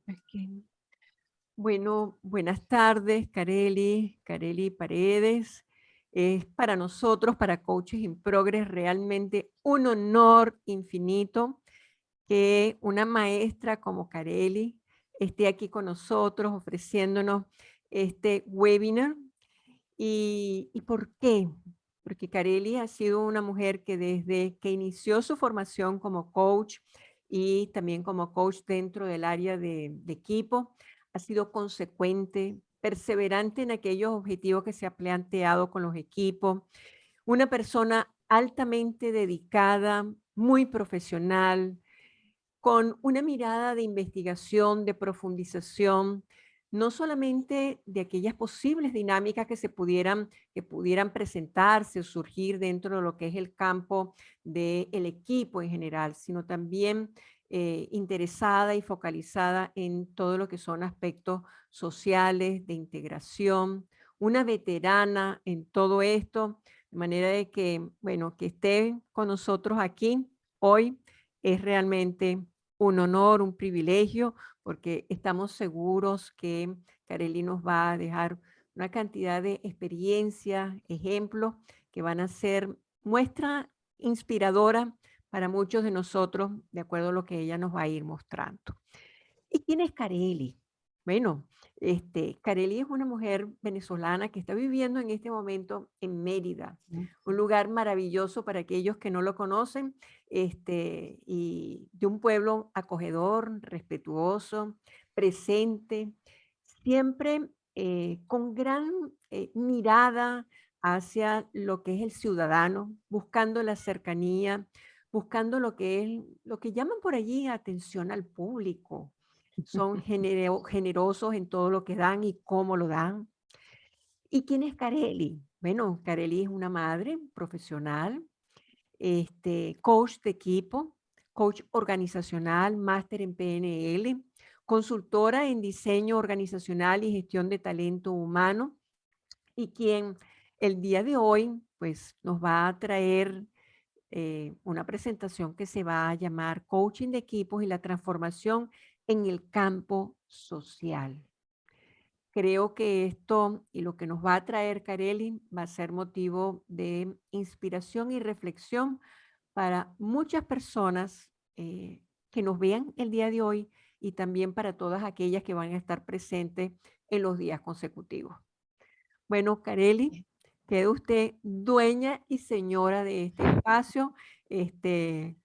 Ok. Bueno, buenas tardes, Carely Paredes. Es para nosotros, para Coaches in Progress, realmente un honor infinito que una maestra como Carely esté aquí con nosotros ofreciéndonos este webinar. ¿Y por qué? Porque Carely ha sido una mujer que desde que inició su formación como coach y también como coach dentro del área de equipo, ha sido consecuente, perseverante en aquellos objetivos que se ha planteado con los equipos, una persona altamente dedicada, muy profesional, con una mirada de investigación, de profundización, no solamente de aquellas posibles dinámicas que pudieran presentarse o surgir dentro de lo que es el campo del equipo en general, sino también interesada y focalizada en todo lo que son aspectos sociales, de integración, una veterana en todo esto, de manera de que, bueno, que esté con nosotros aquí hoy es realmente un honor, un privilegio, porque estamos seguros que Carely nos va a dejar una cantidad de experiencias, ejemplos que van a ser muestra inspiradora para muchos de nosotros, de acuerdo a lo que ella nos va a ir mostrando. ¿Y quién es Carely? Bueno, Carely es una mujer venezolana que está viviendo en este momento en Mérida, Mm. un lugar maravilloso para aquellos que no lo conocen, y de un pueblo acogedor, respetuoso, presente, siempre con gran mirada hacia lo que es el ciudadano, buscando la cercanía, buscando lo que es, lo que llaman por allí atención al público, son generosos en todo lo que dan y cómo lo dan. ¿Y quién es Carely? Bueno, Carely es una madre profesional, coach de equipo, coach organizacional, máster en PNL, consultora en diseño organizacional y gestión de talento humano, y quien el día de hoy pues nos va a traer una presentación que se va a llamar Coaching de equipos y la transformación en el campo social. Creo que esto y lo que nos va a traer Carely va a ser motivo de inspiración y reflexión para muchas personas que nos vean el día de hoy y también para todas aquellas que van a estar presentes en los días consecutivos. Bueno, Carely, quede usted dueña y señora de este espacio,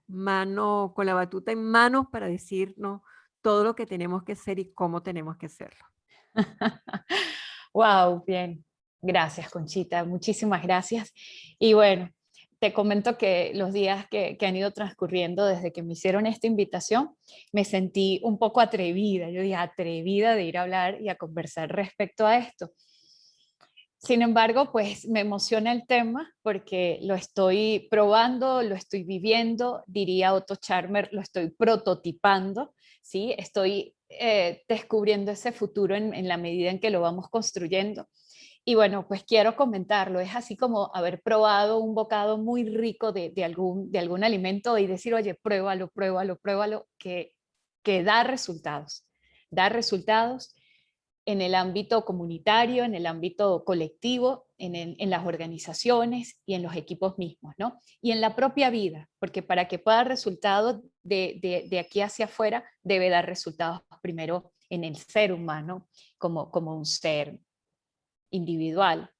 mano con la batuta en mano para decirnos todo lo que tenemos que hacer y cómo tenemos que hacerlo. Wow, bien. Gracias, Conchita. Muchísimas gracias. Y bueno, te comento que los días que han ido transcurriendo desde que me hicieron esta invitación, me sentí un poco atrevida. Yo dije, atrevida de ir a hablar y a conversar respecto a esto. Sin embargo, pues me emociona el tema porque lo estoy probando, lo estoy viviendo, diría Otto Scharmer, lo estoy prototipando, ¿sí? Estoy descubriendo ese futuro en la medida en que lo vamos construyendo. Y bueno, pues quiero comentarlo. Es así como haber probado un bocado muy rico de algún alimento y decir, oye, pruébalo, pruébalo, pruébalo, que da resultados en el ámbito comunitario, en el ámbito colectivo, en las organizaciones y en los equipos mismos, ¿no? Y en la propia vida, porque para que pueda dar resultados de aquí hacia afuera, debe dar resultados primero en el ser humano, como un ser individual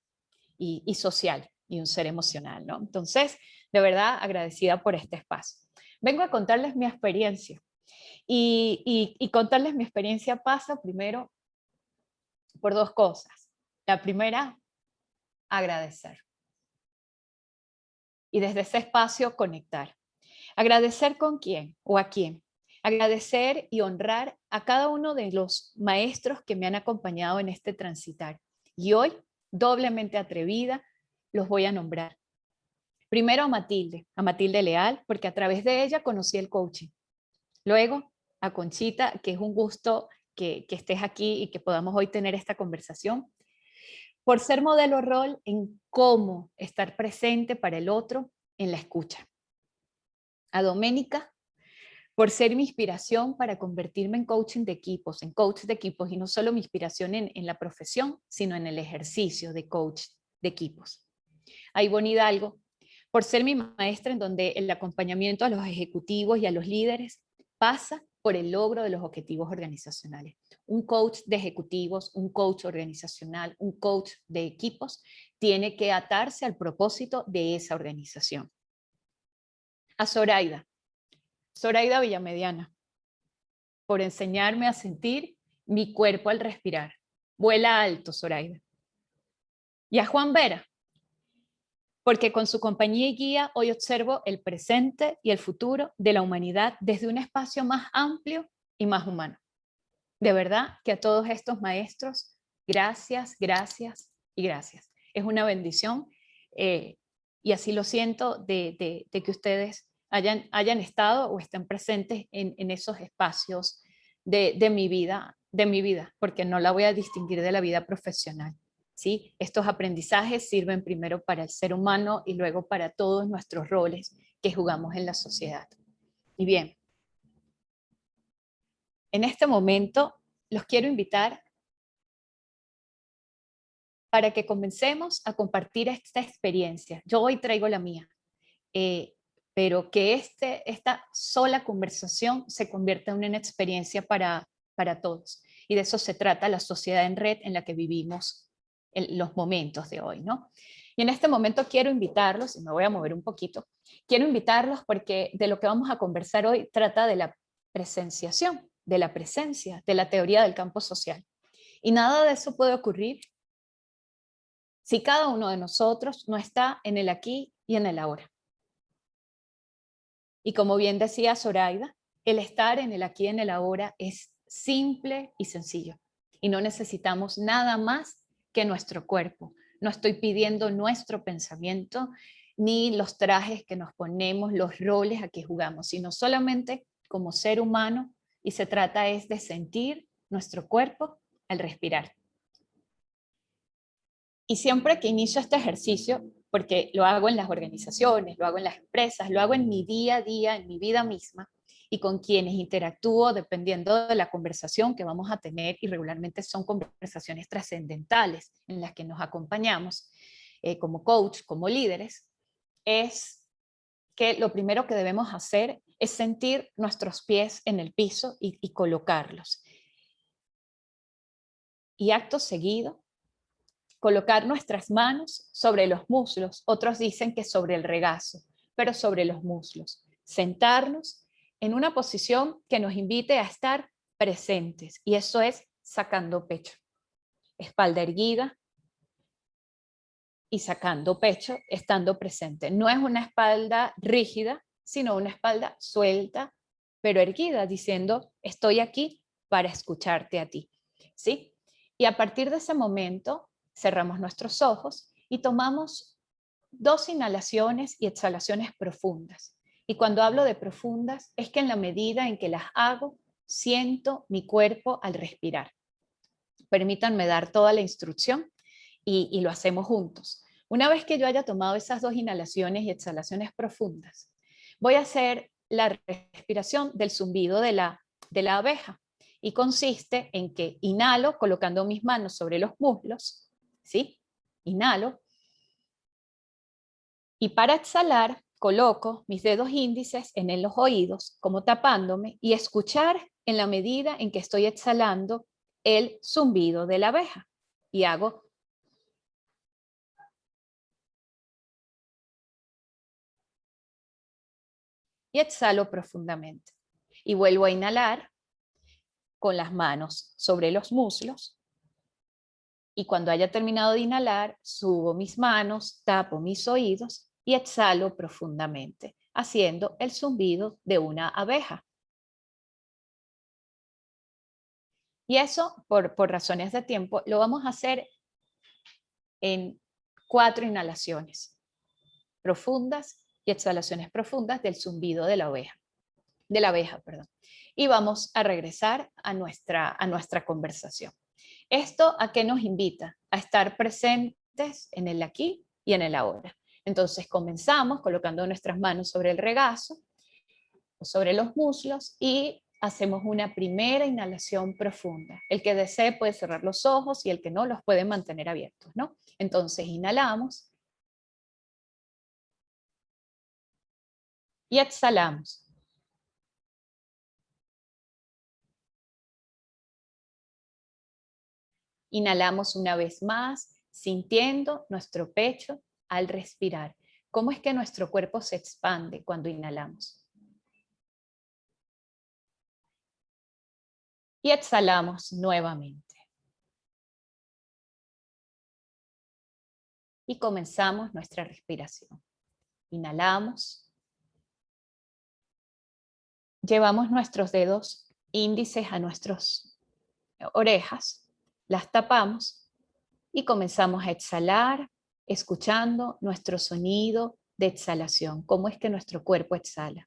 y social y un ser emocional, ¿no? Entonces, de verdad, agradecida por este espacio. Vengo a contarles mi experiencia y contarles mi experiencia pasa primero por dos cosas. La primera, agradecer. Y desde ese espacio conectar. ¿Agradecer con quién o a quién? Agradecer y honrar a cada uno de los maestros que me han acompañado en este transitar. Y hoy, doblemente atrevida, los voy a nombrar. Primero a Matilde Leal, porque a través de ella conocí el coaching. Luego a Conchita, que es un gusto que estés aquí y que podamos hoy tener esta conversación. Por ser modelo rol en cómo estar presente para el otro en la escucha. A Doménica, por ser mi inspiración para convertirme en coaching de equipos, en coach de equipos, y no solo mi inspiración en la profesión, sino en el ejercicio de coach de equipos. A Ivonne Hidalgo, por ser mi maestra en donde el acompañamiento a los ejecutivos y a los líderes pasa por el logro de los objetivos organizacionales. Un coach de ejecutivos, un coach organizacional, un coach de equipos tiene que atarse al propósito de esa organización. A Zoraida Villamediana, por enseñarme a sentir mi cuerpo al respirar. Vuela alto, Zoraida. Y a Juan Vera, porque con su compañía y guía hoy observo el presente y el futuro de la humanidad desde un espacio más amplio y más humano. De verdad que a todos estos maestros, gracias, gracias y gracias. Es una bendición y así lo siento de que ustedes hayan estado o estén presentes en esos espacios de mi vida, porque no la voy a distinguir de la vida profesional. ¿Sí? Estos aprendizajes sirven primero para el ser humano y luego para todos nuestros roles que jugamos en la sociedad. Y bien, en este momento los quiero invitar para que comencemos a compartir esta experiencia. Yo hoy traigo la mía, pero que esta sola conversación se convierta en una experiencia para todos. Y de eso se trata la sociedad en red en la que vivimos en los momentos de hoy, ¿no? Y en este momento quiero invitarlos, y me voy a mover un poquito, quiero invitarlos porque de lo que vamos a conversar hoy trata de la presenciación, de la presencia, de la teoría del campo social. Y nada de eso puede ocurrir si cada uno de nosotros no está en el aquí y en el ahora. Y como bien decía Zoraida, el estar en el aquí y en el ahora es simple y sencillo. Y no necesitamos nada más que nuestro cuerpo. No estoy pidiendo nuestro pensamiento, ni los trajes que nos ponemos, los roles a que jugamos, sino solamente como ser humano, y se trata es de sentir nuestro cuerpo al respirar. Y siempre que inicio este ejercicio, porque lo hago en las organizaciones, lo hago en las empresas, lo hago en mi día a día, en mi vida misma, y con quienes interactúo dependiendo de la conversación que vamos a tener, y regularmente son conversaciones trascendentales en las que nos acompañamos como coach, como líderes, es que lo primero que debemos hacer es sentir nuestros pies en el piso y colocarlos. Y acto seguido, colocar nuestras manos sobre los muslos, otros dicen que sobre el regazo, pero sobre los muslos. Sentarnos en una posición que nos invite a estar presentes, y eso es sacando pecho. Espalda erguida y sacando pecho, estando presente. No es una espalda rígida, sino una espalda suelta, pero erguida, diciendo, estoy aquí para escucharte a ti. ¿Sí? Y a partir de ese momento, cerramos nuestros ojos y tomamos 2 inhalaciones y exhalaciones profundas. Y cuando hablo de profundas, es que en la medida en que las hago, siento mi cuerpo al respirar. Permítanme dar toda la instrucción y lo hacemos juntos. Una vez que yo haya tomado esas 2 inhalaciones y exhalaciones profundas, voy a hacer la respiración del zumbido de la abeja. Y consiste en que inhalo colocando mis manos sobre los muslos, ¿sí? Inhalo. Y para exhalar, coloco mis dedos índices en los oídos, como tapándome, y escuchar en la medida en que estoy exhalando el zumbido de la abeja. Y hago. Y exhalo profundamente. Y vuelvo a inhalar con las manos sobre los muslos. Y cuando haya terminado de inhalar, subo mis manos, tapo mis oídos y exhalo profundamente, haciendo el zumbido de una abeja. Y eso, por razones de tiempo, lo vamos a hacer en 4 inhalaciones profundas y exhalaciones profundas del zumbido de la abeja. Y vamos a regresar a nuestra conversación. ¿Esto a qué nos invita? A estar presentes en el aquí y en el ahora. Entonces comenzamos colocando nuestras manos sobre el regazo sobre los muslos y hacemos una primera inhalación profunda. El que desee puede cerrar los ojos y el que no los puede mantener abiertos, ¿no? Entonces inhalamos y exhalamos. Inhalamos una vez más, sintiendo nuestro pecho al respirar. ¿Cómo es que nuestro cuerpo se expande cuando inhalamos? Y exhalamos nuevamente. Y comenzamos nuestra respiración. Inhalamos. Llevamos nuestros dedos índices a nuestras orejas, las tapamos y comenzamos a exhalar, escuchando nuestro sonido de exhalación. ¿Cómo es que nuestro cuerpo exhala?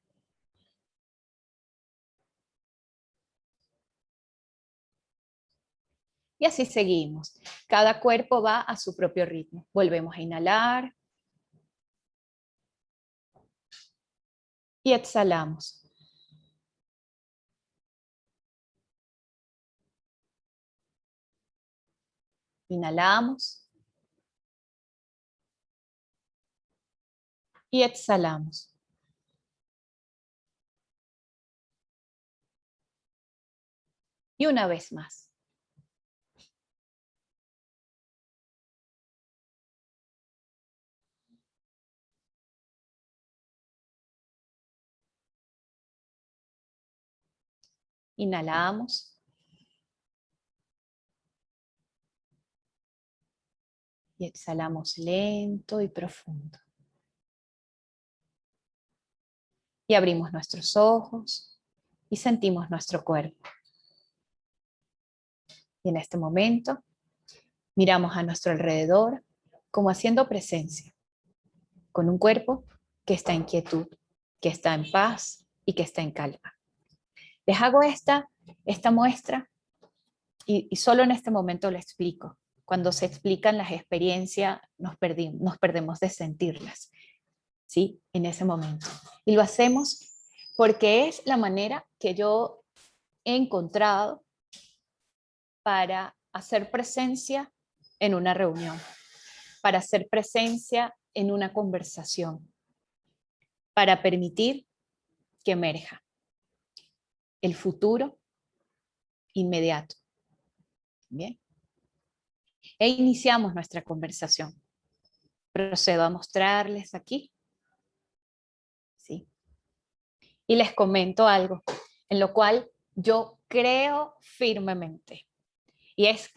Y así seguimos. Cada cuerpo va a su propio ritmo. Volvemos a inhalar y exhalamos. Inhalamos y exhalamos. Y una vez más. Inhalamos. Y exhalamos lento y profundo. Y abrimos nuestros ojos y sentimos nuestro cuerpo. Y en este momento miramos a nuestro alrededor como haciendo presencia, con un cuerpo que está en quietud, que está en paz y que está en calma. Les hago esta muestra y solo en este momento lo explico. Cuando se explican las experiencias nos perdemos de sentirlas, ¿sí? En ese momento. Y lo hacemos porque es la manera que yo he encontrado para hacer presencia en una reunión, para hacer presencia en una conversación, para permitir que emerja el futuro inmediato. Bien. E iniciamos nuestra conversación. Procedo a mostrarles aquí. Sí. Y les comento algo en lo cual yo creo firmemente. Y es,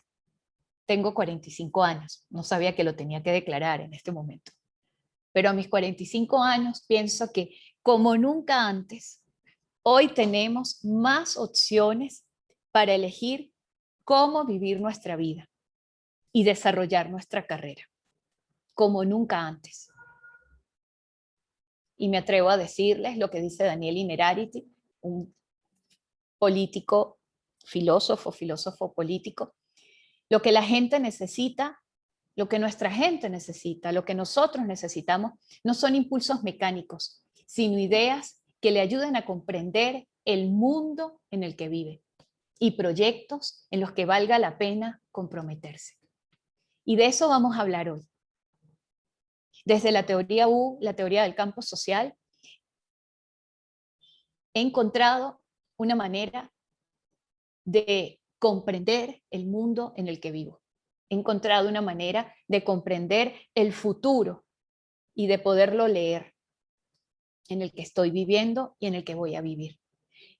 tengo 45 años. No sabía que lo tenía que declarar en este momento. Pero a mis 45 años pienso que como nunca antes, hoy tenemos más opciones para elegir cómo vivir nuestra vida y desarrollar nuestra carrera, como nunca antes. Y me atrevo a decirles lo que dice Daniel Innerarity, un político, filósofo político. Lo que la gente necesita, lo que nuestra gente necesita, lo que nosotros necesitamos, no son impulsos mecánicos, sino ideas que le ayuden a comprender el mundo en el que vive y proyectos en los que valga la pena comprometerse. Y de eso vamos a hablar hoy. Desde la teoría U, la teoría del campo social, he encontrado una manera de comprender el mundo en el que vivo. He encontrado una manera de comprender el futuro y de poderlo leer en el que estoy viviendo y en el que voy a vivir.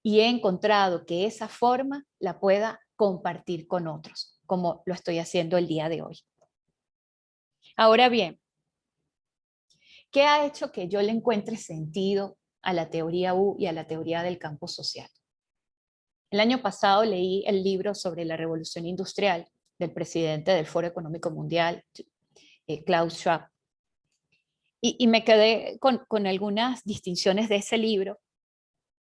Y he encontrado que esa forma la pueda compartir con otros, como lo estoy haciendo el día de hoy. Ahora bien, ¿qué ha hecho que yo le encuentre sentido a la teoría U y a la teoría del campo social? El año pasado leí el libro sobre la revolución industrial del presidente del Foro Económico Mundial, Klaus Schwab, y me quedé con algunas distinciones de ese libro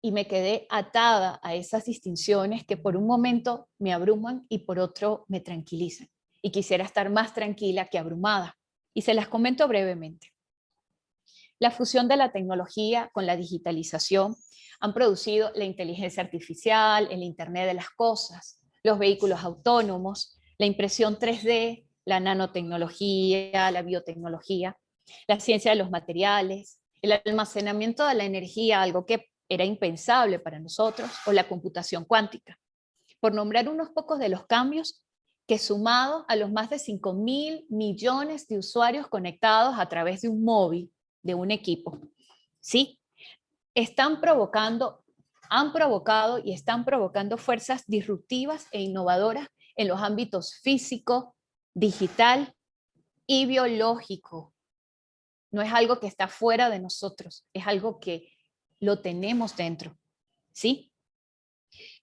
y me quedé atada a esas distinciones que por un momento me abruman y por otro me tranquilizan. Y quisiera estar más tranquila que abrumada. Y se las comento brevemente. La fusión de la tecnología con la digitalización han producido la inteligencia artificial, el Internet de las cosas, los vehículos autónomos, la impresión 3D, la nanotecnología, la biotecnología, la ciencia de los materiales, el almacenamiento de la energía, algo que era impensable para nosotros, o la computación cuántica, por nombrar unos pocos de los cambios que, sumado a los más de 5.000 millones de usuarios conectados a través de un móvil, de un equipo, ¿sí? Han provocado y están provocando fuerzas disruptivas e innovadoras en los ámbitos físico, digital y biológico. No es algo que está fuera de nosotros, es algo que lo tenemos dentro, ¿sí?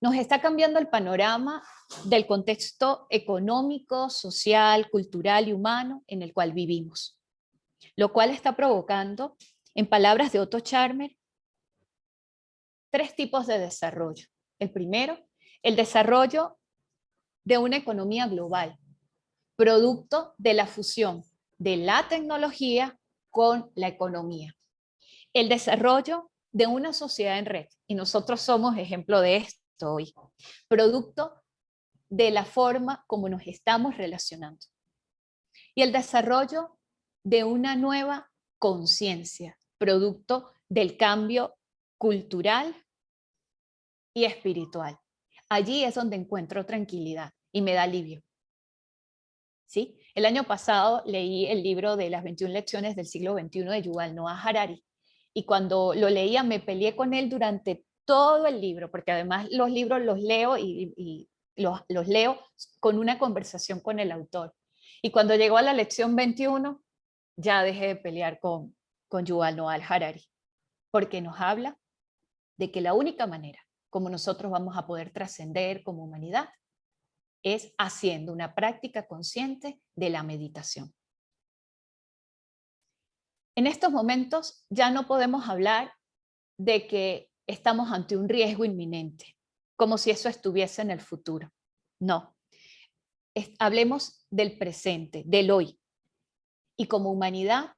Nos está cambiando el panorama del contexto económico, social, cultural y humano en el cual vivimos, lo cual está provocando, en palabras de Otto Scharmer, 3 tipos de desarrollo. El primero, el desarrollo de una economía global, producto de la fusión de la tecnología con la economía. El desarrollo de una sociedad en red, y nosotros somos ejemplo de esto hoy, producto de la forma como nos estamos relacionando. Y el desarrollo de una nueva conciencia, producto del cambio cultural y espiritual. Allí es donde encuentro tranquilidad y me da alivio. ¿Sí? El año pasado leí el libro de las 21 lecciones del siglo XXI de Yuval Noah Harari, y cuando lo leía me peleé con él durante todo el libro, porque además los libros los leo y los leo con una conversación con el autor. Y cuando llegó a la lección 21, ya dejé de pelear con Yuval Noah Harari, porque nos habla de que la única manera como nosotros vamos a poder trascender como humanidad es haciendo una práctica consciente de la meditación. En estos momentos ya no podemos hablar de que estamos ante un riesgo inminente, como si eso estuviese en el futuro. No, hablemos del presente, del hoy. Y como humanidad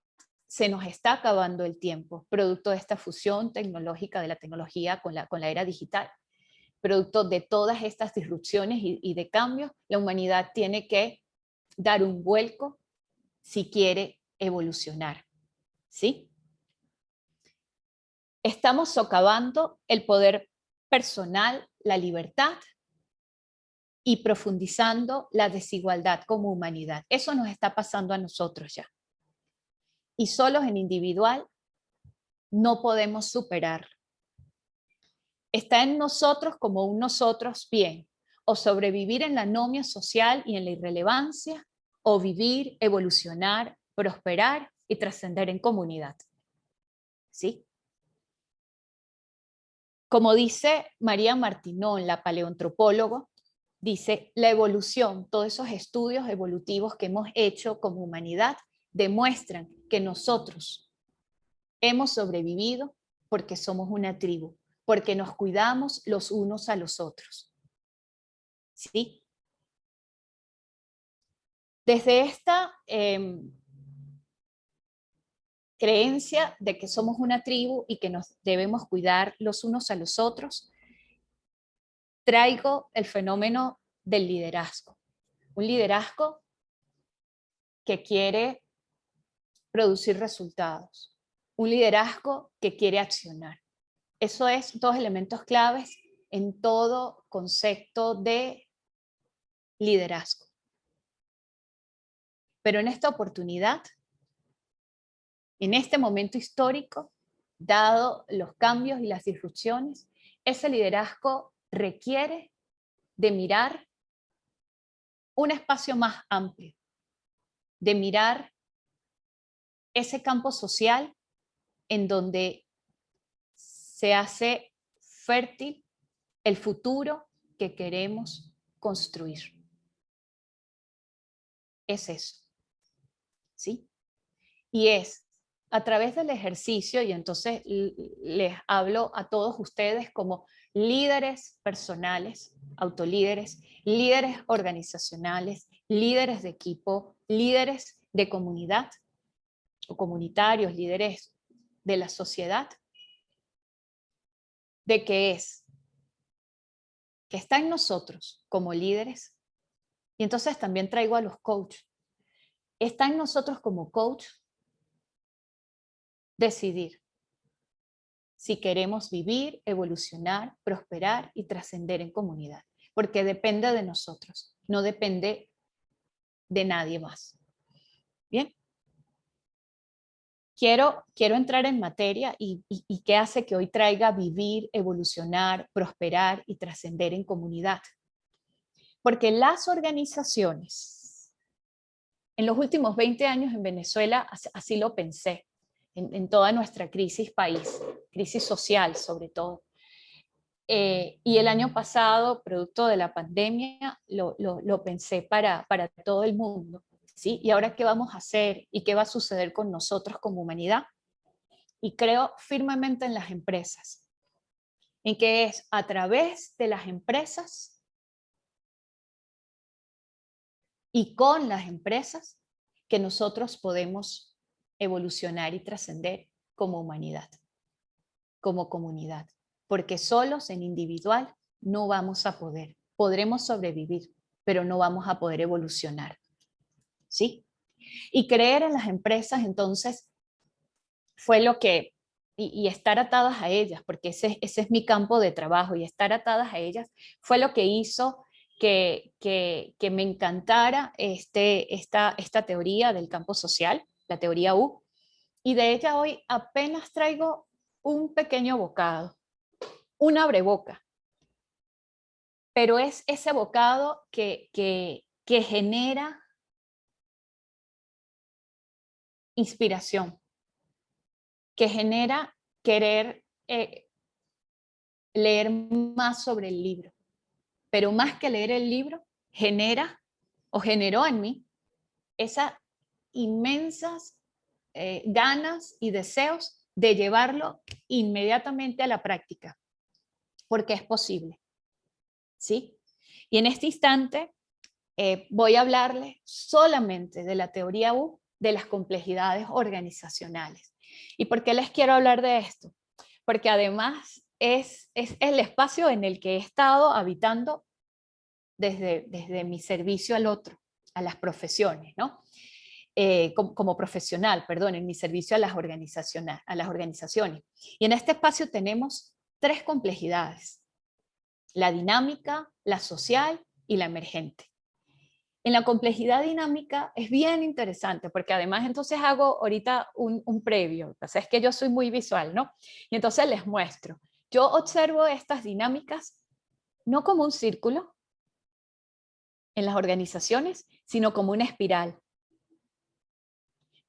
se nos está acabando el tiempo, producto de esta fusión tecnológica de la tecnología con la era digital. Producto de todas estas disrupciones y de cambios, la humanidad tiene que dar un vuelco si quiere evolucionar, ¿sí? Estamos socavando el poder personal, la libertad, y profundizando la desigualdad como humanidad. Eso nos está pasando a nosotros ya. Y solos en individual no podemos superarlo. Está en nosotros como un nosotros bien, o sobrevivir en la anomia social y en la irrelevancia, o vivir, evolucionar, prosperar y trascender en comunidad. ¿Sí? Como dice María Martinón, la paleoantropóloga, dice, la evolución, todos esos estudios evolutivos que hemos hecho como humanidad, demuestran que nosotros hemos sobrevivido porque somos una tribu, porque nos cuidamos los unos a los otros. ¿Sí? Desde esta creencia de que somos una tribu y que nos debemos cuidar los unos a los otros, traigo el fenómeno del liderazgo. Un liderazgo que quiere producir resultados. Un liderazgo que quiere accionar. Eso es 2 elementos claves en todo concepto de liderazgo. Pero en esta oportunidad, en este momento histórico, dado los cambios y las disrupciones, ese liderazgo requiere de mirar un espacio más amplio, de mirar ese campo social en donde se hace fértil el futuro que queremos construir. Es eso, ¿sí? Y es a través del ejercicio, y entonces les hablo a todos ustedes como líderes personales, autolíderes, líderes organizacionales, líderes de equipo, líderes de comunidad o comunitarios, líderes de la sociedad, de que está en nosotros como líderes, y entonces también traigo a los coaches, está en nosotros como coach decidir si queremos vivir, evolucionar, prosperar y trascender en comunidad, porque depende de nosotros, no depende de nadie más. Bien. Quiero entrar en materia y qué hace que hoy traiga vivir, evolucionar, prosperar y trascender en comunidad. Porque las organizaciones, en los últimos 20 años en Venezuela, así lo pensé, en toda nuestra crisis país, crisis social sobre todo. Y el año pasado, producto de la pandemia, lo pensé para todo el mundo. ¿Sí? ¿Y ahora qué vamos a hacer? ¿Y qué va a suceder con nosotros como humanidad? Y creo firmemente en las empresas, en que es a través de las empresas y con las empresas que nosotros podemos evolucionar y trascender como humanidad, como comunidad. Porque solos, en individual, no vamos a poder. Podremos sobrevivir, pero no vamos a poder evolucionar. ¿Sí? Y creer en las empresas, entonces, fue lo que, y estar atadas a ellas, porque ese es mi campo de trabajo, y estar atadas a ellas fue lo que hizo que me encantara esta teoría del campo social, la teoría U, y de ella hoy apenas traigo un pequeño bocado, un abreboca, pero es ese bocado que genera inspiración, que genera querer leer más sobre el libro, pero más que leer el libro, generó en mí esas inmensas ganas y deseos de llevarlo inmediatamente a la práctica, porque es posible, ¿sí? Y en este instante voy a hablarles solamente de la teoría U, de las complejidades organizacionales. ¿Y por qué les quiero hablar de esto? Porque además es el espacio en el que he estado habitando desde mi servicio al otro, a las profesiones, ¿no? Como profesional, perdón, en mi servicio a las organizaciones. Y en este espacio tenemos tres complejidades: la dinámica, la social y la emergente. En la complejidad dinámica es bien interesante, porque además entonces hago ahorita un previo, o sea, es que yo soy muy visual, ¿no? Y entonces les muestro. Yo observo estas dinámicas no como un círculo en las organizaciones, sino como una espiral.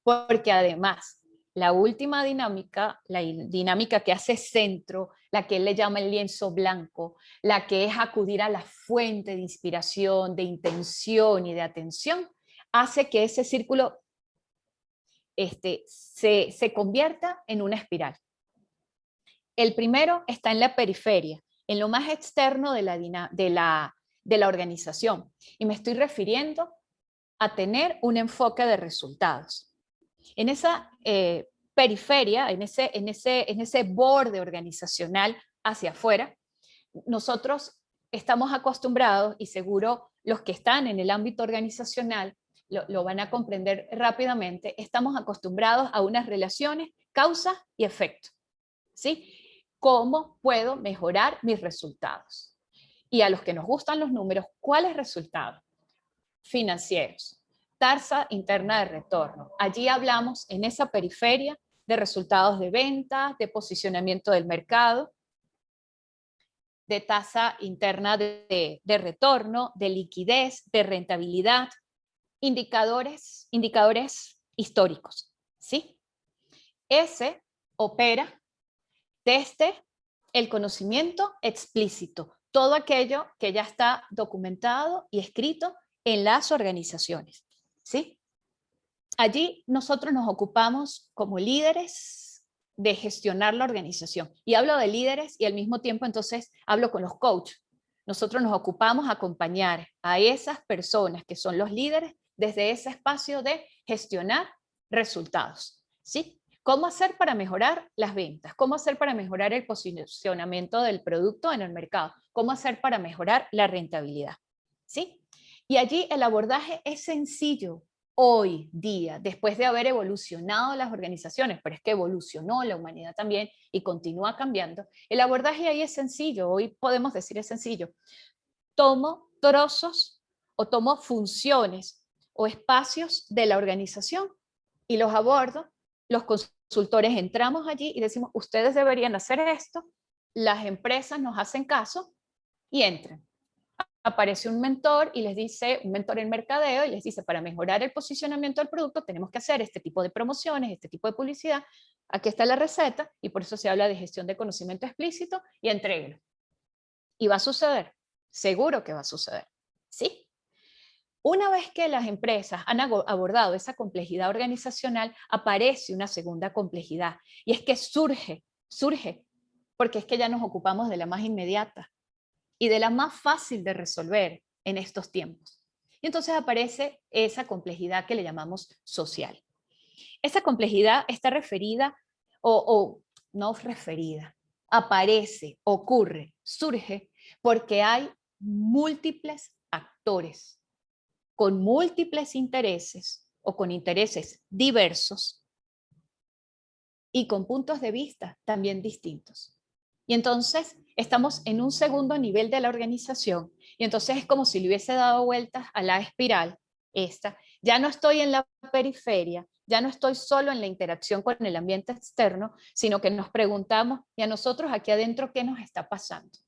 Porque además, la última dinámica, la dinámica que hace centro, la que él le llama el lienzo blanco, la que es acudir a la fuente de inspiración, de intención y de atención, hace que ese círculo se convierta en una espiral. El primero está en la periferia, en lo más externo de la organización. Y me estoy refiriendo a tener un enfoque de resultados. En esa periferia, en ese borde organizacional hacia afuera, nosotros estamos acostumbrados, y seguro los que están en el ámbito organizacional lo van a comprender rápidamente, estamos acostumbrados a unas relaciones causa y efecto, ¿sí? ¿Cómo puedo mejorar mis resultados? Y a los que nos gustan los números, ¿cuáles resultados? Financieros. Tasa interna de retorno. Allí hablamos en esa periferia de resultados de venta, de posicionamiento del mercado, de tasa interna de retorno, de liquidez, de rentabilidad, indicadores históricos, ¿sí? Ese opera desde el conocimiento explícito, todo aquello que ya está documentado y escrito en las organizaciones, ¿sí? Allí nosotros nos ocupamos como líderes de gestionar la organización. Y hablo de líderes y al mismo tiempo entonces hablo con los coaches. Nosotros nos ocupamos a acompañar a esas personas que son los líderes desde ese espacio de gestionar resultados, ¿sí? ¿Cómo hacer para mejorar las ventas? ¿Cómo hacer para mejorar el posicionamiento del producto en el mercado? ¿Cómo hacer para mejorar la rentabilidad? ¿Sí? Y allí el abordaje es sencillo hoy día, después de haber evolucionado las organizaciones, pero es que evolucionó la humanidad también y continúa cambiando. El abordaje ahí es sencillo, hoy podemos decir es sencillo. Tomo trozos o tomo funciones o espacios de la organización y los abordo. Los consultores entramos allí y decimos, ustedes deberían hacer esto, las empresas nos hacen caso y entran. Aparece un mentor y les dice, un mentor en mercadeo, y les dice, para mejorar el posicionamiento del producto tenemos que hacer este tipo de promociones, este tipo de publicidad, aquí está la receta, y por eso se habla de gestión de conocimiento explícito, y entréguelo. Y va a suceder, seguro que va a suceder, ¿sí? Una vez que las empresas han abordado esa complejidad organizacional, aparece una segunda complejidad, y es que surge, porque es que ya nos ocupamos de la más inmediata y de la más fácil de resolver en estos tiempos. Y entonces aparece esa complejidad que le llamamos social. Esa complejidad está referida o no referida, aparece, ocurre, surge porque hay múltiples actores con múltiples intereses o con intereses diversos y con puntos de vista también distintos. Y entonces estamos en un segundo nivel de la organización y entonces es como si le hubiese dado vueltas a la espiral esta. Ya no estoy en la periferia, ya no estoy solo en la interacción con el ambiente externo, sino que nos preguntamos, ¿y a nosotros aquí adentro qué nos está pasando?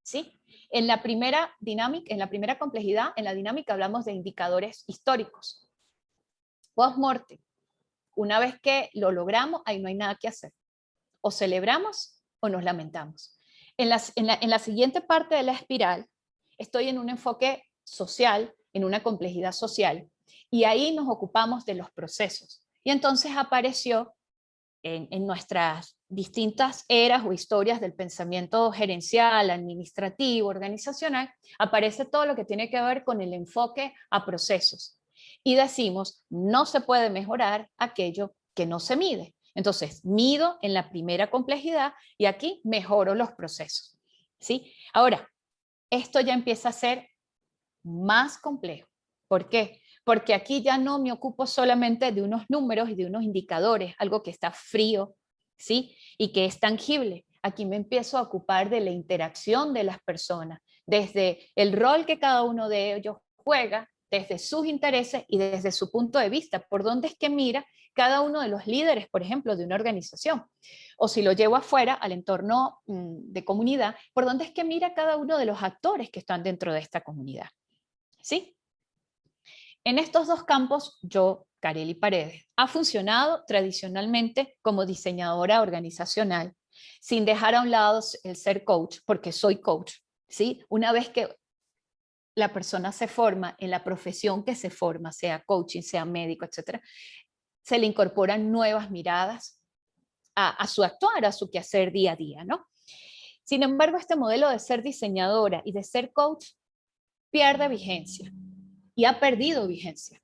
¿Sí? En la primera dinámica, en la primera complejidad, en la dinámica hablamos de indicadores históricos. Post-morte, una vez que lo logramos, ahí no hay nada que hacer. O celebramos o nos lamentamos. En la siguiente parte de la espiral, estoy en un enfoque social, en una complejidad social, y ahí nos ocupamos de los procesos. Y entonces apareció en nuestras distintas eras o historias del pensamiento gerencial, administrativo, organizacional, aparece todo lo que tiene que ver con el enfoque a procesos. Y decimos, no se puede mejorar aquello que no se mide. Entonces, mido en la primera complejidad y aquí mejoro los procesos. ¿Sí? Ahora, esto ya empieza a ser más complejo. ¿Por qué? Porque aquí ya no me ocupo solamente de unos números y de unos indicadores, algo que está frío, ¿sí? Y que es tangible. Aquí me empiezo a ocupar de la interacción de las personas, desde el rol que cada uno de ellos juega, desde sus intereses y desde su punto de vista, por dónde es que mira cada uno de los líderes, por ejemplo, de una organización. O si lo llevo afuera, al entorno de comunidad, por dónde es que mira cada uno de los actores que están dentro de esta comunidad. ¿Sí? En estos dos campos, yo, Karely Paredes, ha funcionado tradicionalmente como diseñadora organizacional, sin dejar a un lado el ser coach, porque soy coach. ¿Sí? Una vez que la persona se forma en la profesión que se forma, sea coaching, sea médico, etcétera, se le incorporan nuevas miradas a su actuar, a su quehacer día a día, ¿no? Sin embargo, este modelo de ser diseñadora y de ser coach pierde vigencia y ha perdido vigencia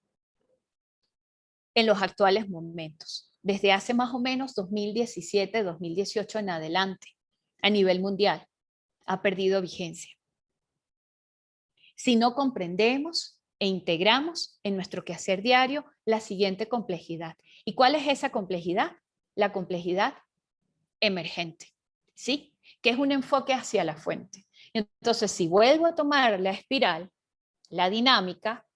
en los actuales momentos, desde hace más o menos 2017, 2018 en adelante, a nivel mundial, ha perdido vigencia. Si no comprendemos e integramos en nuestro quehacer diario la siguiente complejidad. ¿Y cuál es esa complejidad? La complejidad emergente, ¿sí? Que es un enfoque hacia la fuente. Entonces, si vuelvo a tomar la espiral, la dinámica,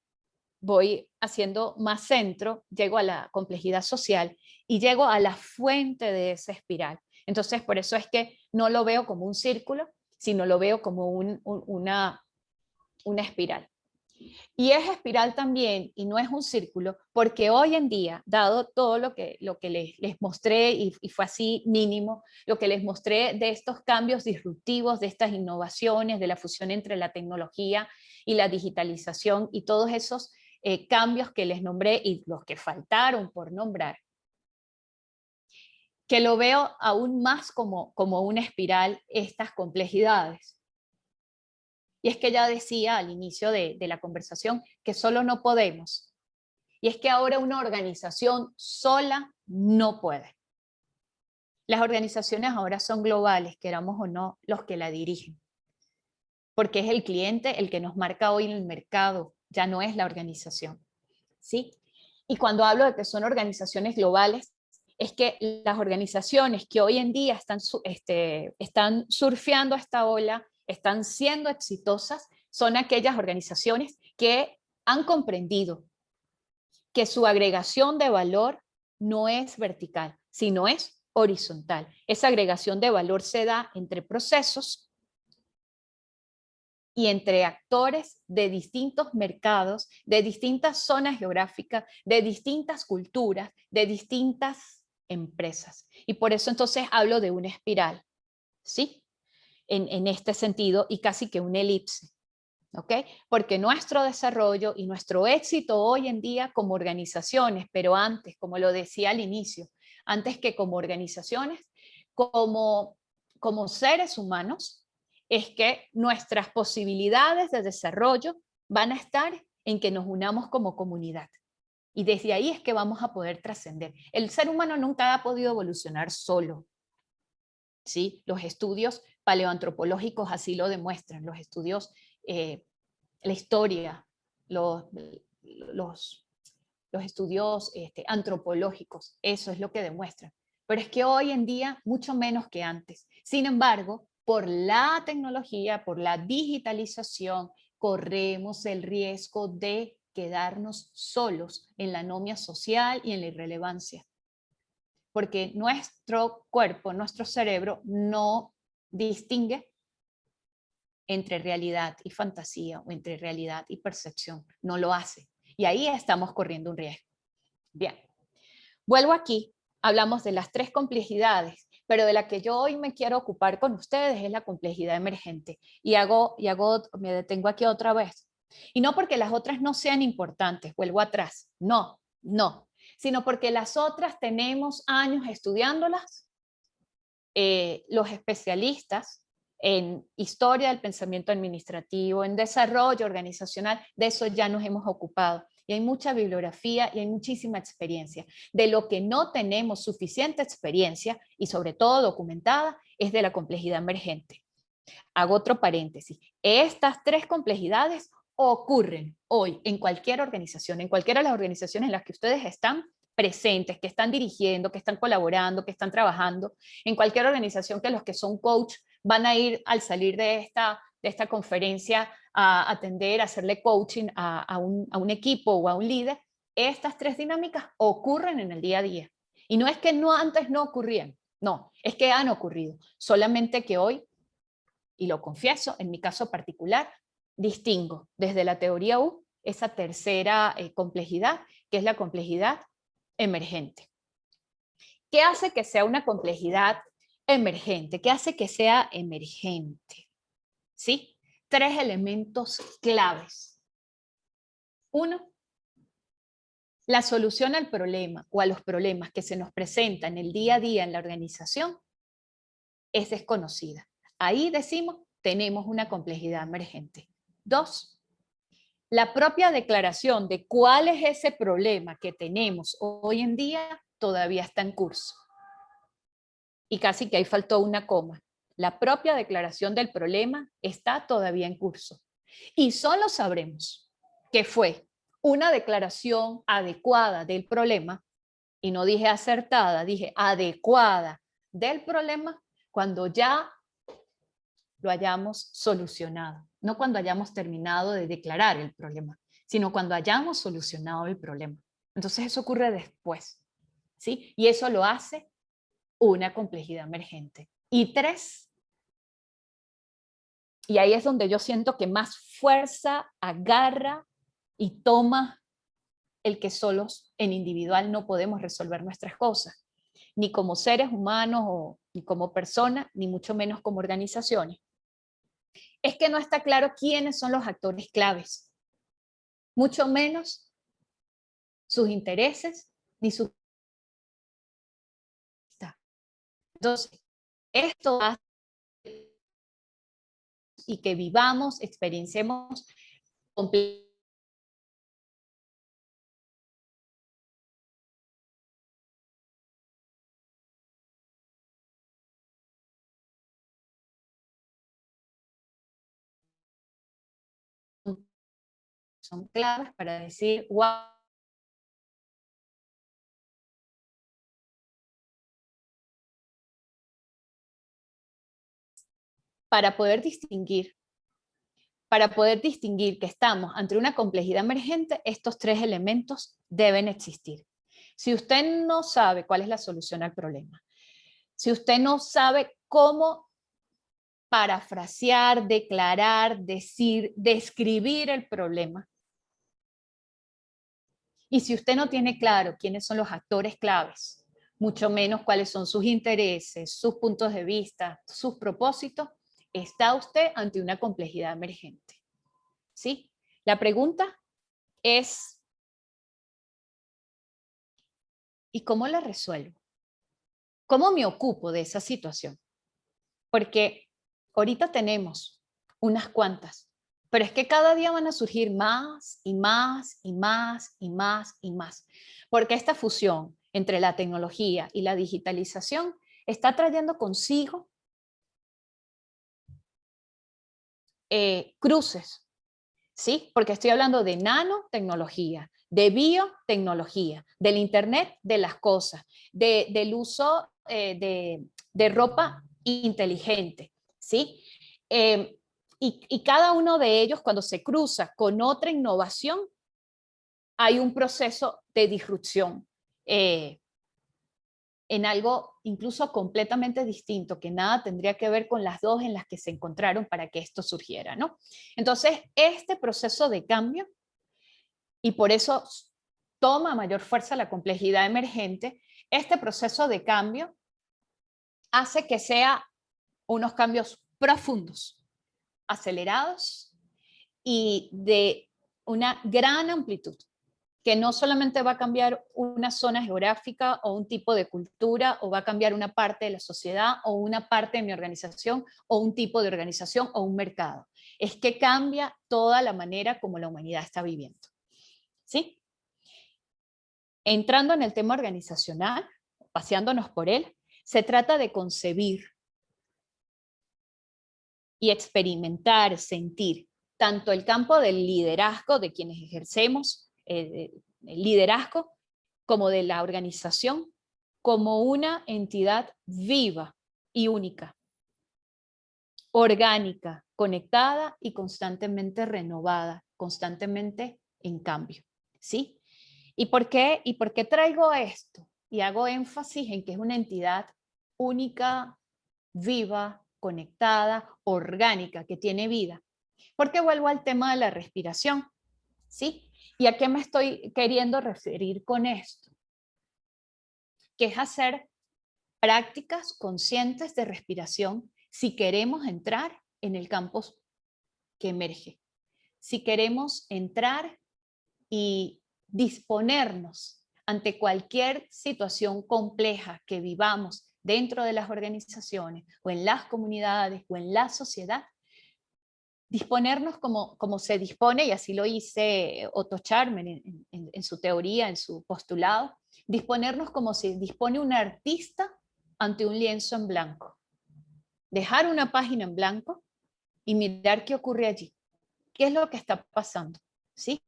voy haciendo más centro, llego a la complejidad social y llego a la fuente de esa espiral. Entonces, por eso es que no lo veo como un círculo, sino lo veo como una espiral. Y es espiral también y no es un círculo, porque hoy en día, dado todo lo que les mostré, y fue así mínimo, lo que les mostré de estos cambios disruptivos, de estas innovaciones, de la fusión entre la tecnología y la digitalización y todos esos cambios que les nombré y los que faltaron por nombrar, que lo veo aún más como una espiral, estas complejidades. Y es que ya decía al inicio de la conversación que solo no podemos. Y es que ahora una organización sola no puede. Las organizaciones ahora son globales, queramos o no, los que la dirigen, porque es el cliente el que nos marca hoy en el mercado, ya no es la organización, ¿sí? Y cuando hablo de que son organizaciones globales, es que las organizaciones que hoy en día están surfeando esta ola, están siendo exitosas, son aquellas organizaciones que han comprendido que su agregación de valor no es vertical, sino es horizontal. Esa agregación de valor se da entre procesos y entre actores de distintos mercados, de distintas zonas geográficas, de distintas culturas, de distintas empresas. Y por eso entonces hablo de una espiral, ¿sí? En este sentido, y casi que una elipse. ¿Ok? Porque nuestro desarrollo y nuestro éxito hoy en día como organizaciones, pero antes, como lo decía al inicio, antes que como organizaciones, como seres humanos, es que nuestras posibilidades de desarrollo van a estar en que nos unamos como comunidad. Y desde ahí es que vamos a poder trascender. El ser humano nunca ha podido evolucionar solo. ¿Sí? Los estudios paleoantropológicos así lo demuestran, los estudios, la historia, los, los, los estudios antropológicos, eso es lo que demuestran. Pero es que hoy en día, mucho menos que antes. Sin embargo, por la tecnología, por la digitalización, corremos el riesgo de quedarnos solos en la anomia social y en la irrelevancia. Porque nuestro cuerpo, nuestro cerebro no distingue entre realidad y fantasía o entre realidad y percepción. No lo hace. Y ahí estamos corriendo un riesgo. Bien, vuelvo aquí. Hablamos de las tres complejidades, pero de la que yo hoy me quiero ocupar con ustedes es la complejidad emergente. Me detengo aquí otra vez. Y no porque las otras no sean importantes, vuelvo atrás. No, no. Sino porque las otras tenemos años estudiándolas. Los especialistas en historia del pensamiento administrativo, en desarrollo organizacional, de eso ya nos hemos ocupado. Y hay mucha bibliografía y hay muchísima experiencia. De lo que no tenemos suficiente experiencia y sobre todo documentada es de la complejidad emergente. Hago otro paréntesis. Estas tres complejidades ocurren hoy en cualquier organización, en cualquiera de las organizaciones en las que ustedes están presentes, que están dirigiendo, que están colaborando, que están trabajando, en cualquier organización que los que son coach van a ir al salir de esta conferencia a atender, a hacerle coaching a un equipo o a un líder. Estas tres dinámicas ocurren en el día a día. Y no es que no antes no ocurrían, no, es que han ocurrido, solamente que hoy, y lo confieso, en mi caso particular, distingo desde la teoría U esa tercera complejidad, que es la complejidad emergente. ¿Qué hace que sea una complejidad emergente? ¿Qué hace que sea emergente? ¿Sí? Tres elementos claves. Uno, la solución al problema o a los problemas que se nos presentan el día a día en la organización es desconocida. Ahí decimos, tenemos una complejidad emergente. Dos, la propia declaración de cuál es ese problema que tenemos hoy en día todavía está en curso. Y casi que ahí faltó una coma. La propia declaración del problema está todavía en curso. Y solo sabremos que fue una declaración adecuada del problema, y no dije acertada, dije adecuada del problema, cuando ya lo hayamos solucionado. No cuando hayamos terminado de declarar el problema, sino cuando hayamos solucionado el problema. Entonces eso ocurre después, ¿sí? Y eso lo hace una complejidad emergente. Y tres, y ahí es donde yo siento que más fuerza agarra y toma el que solos en individual no podemos resolver nuestras cosas, ni como seres humanos ni como personas, ni mucho menos como organizaciones. Es que no está claro quiénes son los actores claves, mucho menos sus intereses ni sus... Entonces, esto hace y que vivamos, experienciemos son claves para decir, wow, para poder distinguir que estamos ante una complejidad emergente, estos 3 elementos deben existir. Si usted no sabe cuál es la solución al problema, si usted no sabe cómo parafrasear, declarar, decir, describir el problema, y si usted no tiene claro quiénes son los actores claves, mucho menos cuáles son sus intereses, sus puntos de vista, sus propósitos, está usted ante una complejidad emergente. ¿Sí? La pregunta es, ¿y cómo la resuelvo? ¿Cómo me ocupo de esa situación? Porque ahorita tenemos unas cuantas, pero es que cada día van a surgir más y más y más y más y más, porque esta fusión entre la tecnología y la digitalización está trayendo consigo cruces, ¿sí? Porque estoy hablando de nanotecnología, de biotecnología, del Internet de las cosas, del uso de ropa inteligente, ¿sí? Y cada uno de ellos, cuando se cruza con otra innovación, hay un proceso de disrupción en algo incluso completamente distinto, que nada tendría que ver con las dos en las que se encontraron para que esto surgiera, ¿no? Entonces, este proceso de cambio, y por eso toma mayor fuerza la complejidad emergente, este proceso de cambio hace que sea unos cambios profundos, acelerados y de una gran amplitud, que no solamente va a cambiar una zona geográfica o un tipo de cultura, o va a cambiar una parte de la sociedad o una parte de mi organización o un tipo de organización o un mercado. Es que cambia toda la manera como la humanidad está viviendo. ¿Sí? Entrando en el tema organizacional, paseándonos por él, se trata de concebir y experimentar, sentir tanto el campo del liderazgo de quienes ejercemos el liderazgo, como de la organización, como una entidad viva y única, orgánica, conectada y constantemente renovada, constantemente en cambio. ¿Sí? ¿Y por qué traigo esto? Y hago énfasis en que es una entidad única, viva, conectada, orgánica, que tiene vida. Porque vuelvo al tema de la respiración, ¿sí? ¿Y a qué me estoy queriendo referir con esto? Que es hacer prácticas conscientes de respiración si queremos entrar en el campo que emerge. Si queremos entrar y disponernos ante cualquier situación compleja que vivamos dentro de las organizaciones o en las comunidades o en la sociedad, disponernos como se dispone, y así lo dice Otto Scharmer en su teoría, en su postulado, disponernos como se dispone un artista ante un lienzo en blanco. Dejar una página en blanco y mirar qué ocurre allí. ¿Qué es lo que está pasando? ¿Sí?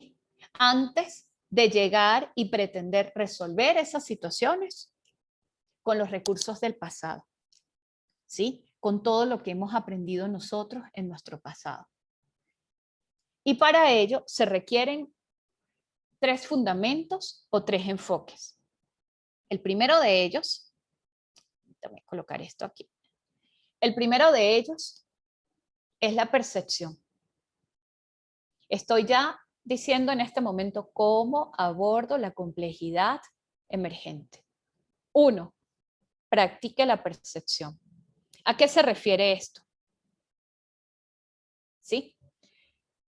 Antes de llegar y pretender resolver esas situaciones con los recursos del pasado. ¿Sí? Con todo lo que hemos aprendido nosotros en nuestro pasado. Y para ello se requieren 3 fundamentos o 3 enfoques. El primero de ellos, déjame colocar esto aquí. El primero de ellos es la percepción. Estoy ya diciendo en este momento cómo abordo la complejidad emergente. 1, practique la percepción. ¿A qué se refiere esto? ¿Sí?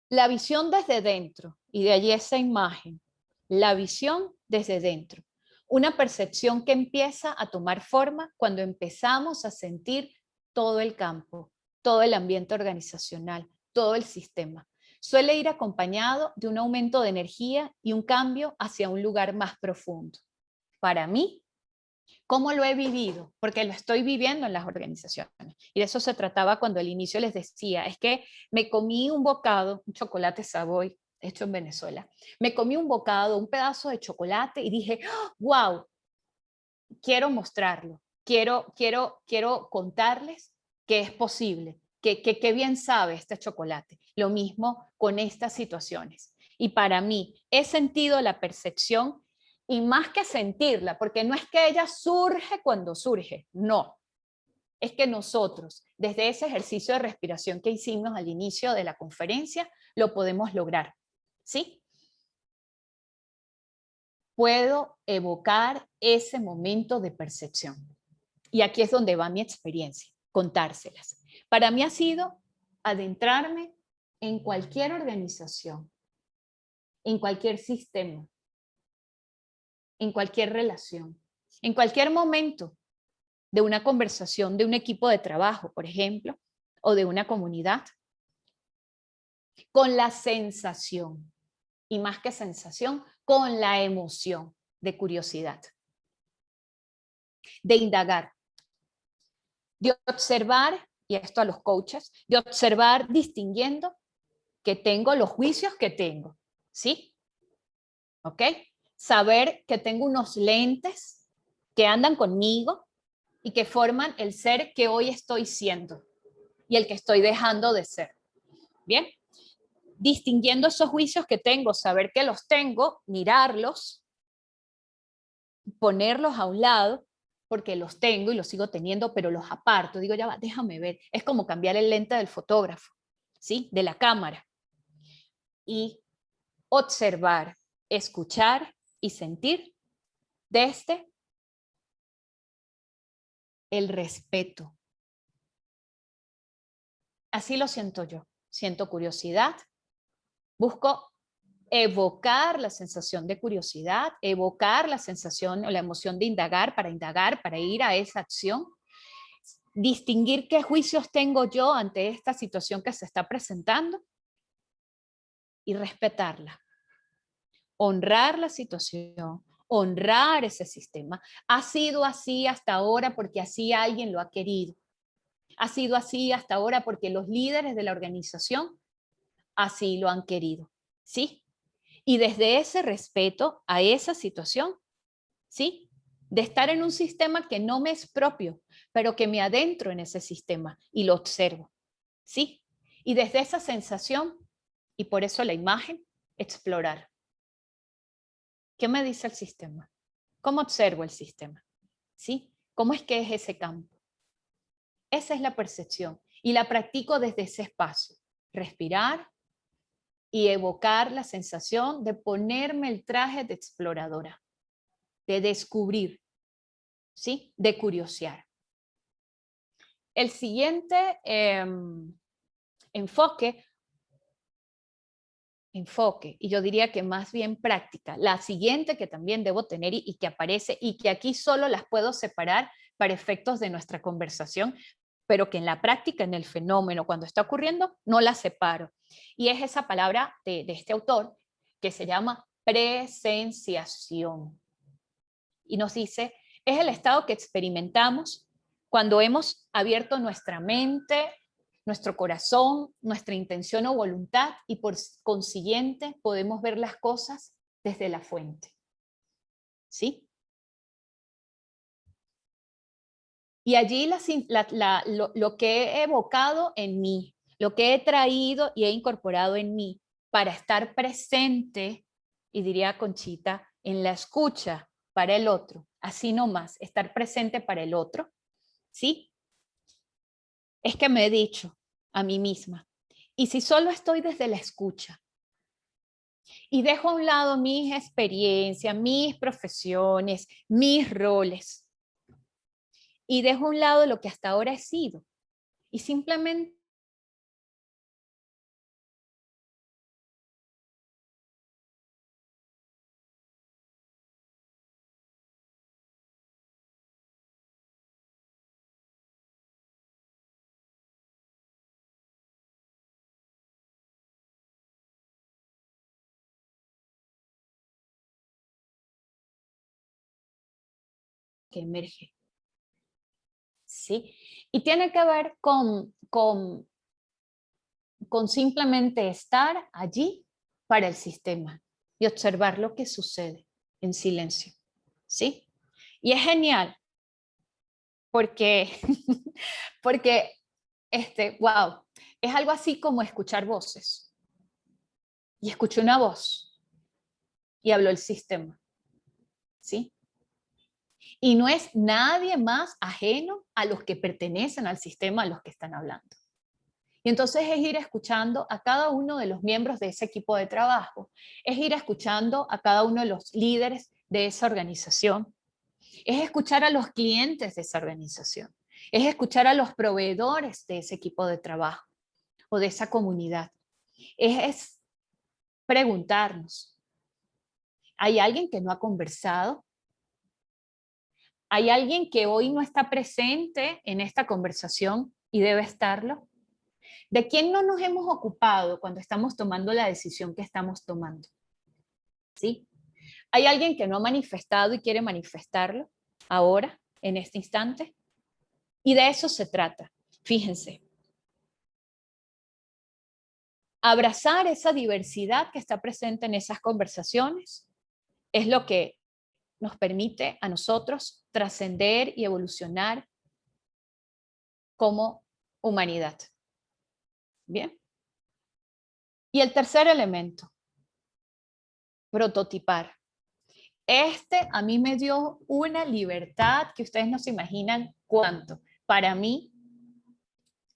La visión desde dentro, y de allí esa imagen, la visión desde dentro. Una percepción que empieza a tomar forma cuando empezamos a sentir todo el campo, todo el ambiente organizacional, todo el sistema. Suele ir acompañado de un aumento de energía y un cambio hacia un lugar más profundo. Para mí, ¿cómo lo he vivido? Porque lo estoy viviendo en las organizaciones. Y de eso se trataba cuando al inicio les decía, es que me comí un bocado, un chocolate Savoy, hecho en Venezuela. Me comí un bocado, un pedazo de chocolate y dije, wow, quiero mostrarlo, quiero contarles que es posible, que bien sabe este chocolate. Lo mismo con estas situaciones. Y para mí he sentido la percepción y más que sentirla, porque no es que ella surge cuando surge, no. Es que nosotros, desde ese ejercicio de respiración que hicimos al inicio de la conferencia, lo podemos lograr. ¿Sí? Puedo evocar ese momento de percepción. Y aquí es donde va mi experiencia, contárselas. Para mí ha sido adentrarme en cualquier organización, en cualquier sistema, en cualquier relación, en cualquier momento de una conversación, de un equipo de trabajo, por ejemplo, o de una comunidad, con la sensación, y más que sensación, con la emoción de curiosidad, de indagar, de observar, y esto a los coaches, de observar distinguiendo que tengo los juicios que tengo, ¿sí? ¿Ok? Saber que tengo unos lentes que andan conmigo y que forman el ser que hoy estoy siendo y el que estoy dejando de ser. ¿Bien? Distinguiendo esos juicios que tengo, saber que los tengo, mirarlos, ponerlos a un lado, porque los tengo y los sigo teniendo, pero los aparto. Digo, ya va, déjame ver. Es como cambiar el lente del fotógrafo, ¿sí? De la cámara. Y observar, escuchar y sentir desde el respeto. Así lo siento yo. Siento curiosidad, busco evocar la sensación de curiosidad, evocar la sensación o la emoción de indagar, para ir a esa acción, distinguir qué juicios tengo yo ante esta situación que se está presentando y respetarla. Honrar la situación, honrar ese sistema. Ha sido así hasta ahora porque así alguien lo ha querido. Ha sido así hasta ahora porque los líderes de la organización así lo han querido. ¿Sí? Y desde ese respeto a esa situación, ¿sí? De estar en un sistema que no me es propio, pero que me adentro en ese sistema y lo observo, ¿sí? Y desde esa sensación, y por eso la imagen, explorar. ¿Qué me dice el sistema? ¿Cómo observo el sistema? ¿Sí? ¿Cómo es que es ese campo? Esa es la percepción y la practico desde ese espacio. Respirar y evocar la sensación de ponerme el traje de exploradora, de descubrir, ¿sí? De curiosear. El siguiente enfoque, y yo diría que más bien práctica, la siguiente que también debo tener y que aparece y que aquí solo las puedo separar para efectos de nuestra conversación, pero que en la práctica, en el fenómeno, cuando está ocurriendo, no la separo. Y es esa palabra de este autor que se llama presenciación. Y nos dice, es el estado que experimentamos cuando hemos abierto nuestra mente, nuestro corazón, nuestra intención o voluntad y por consiguiente podemos ver las cosas desde la fuente. ¿Sí? Y allí lo que he evocado en mí, lo que he traído y he incorporado en mí para estar presente, y diría Conchita, en la escucha para el otro, así nomás, estar presente para el otro, ¿sí? Es que me he dicho a mí misma, y si solo estoy desde la escucha y dejo a un lado mis experiencias, mis profesiones, mis roles, y dejo a un lado lo que hasta ahora he sido, y simplemente que emerge, ¿sí? Y tiene que ver con simplemente estar allí para el sistema y observar lo que sucede en silencio, ¿sí? Y es genial porque, porque wow, es algo así como escuchar voces. Y escuché una voz y habló el sistema, ¿sí? Y no es nadie más ajeno a los que pertenecen al sistema a los que están hablando. Y entonces es ir escuchando a cada uno de los miembros de ese equipo de trabajo, es ir escuchando a cada uno de los líderes de esa organización, es escuchar a los clientes de esa organización, es escuchar a los proveedores de ese equipo de trabajo o de esa comunidad. Es preguntarnos, ¿hay alguien que no ha conversado? ¿Hay alguien que hoy no está presente en esta conversación y debe estarlo? ¿De quién no nos hemos ocupado cuando estamos tomando la decisión que estamos tomando? ¿Sí? ¿Hay alguien que no ha manifestado y quiere manifestarlo ahora, en este instante? Y de eso se trata. Fíjense. Abrazar esa diversidad que está presente en esas conversaciones es lo que nos permite a nosotros trascender y evolucionar como humanidad. Bien. Y el tercer elemento, prototipar. A mí me dio una libertad que ustedes no se imaginan cuánto. Para mí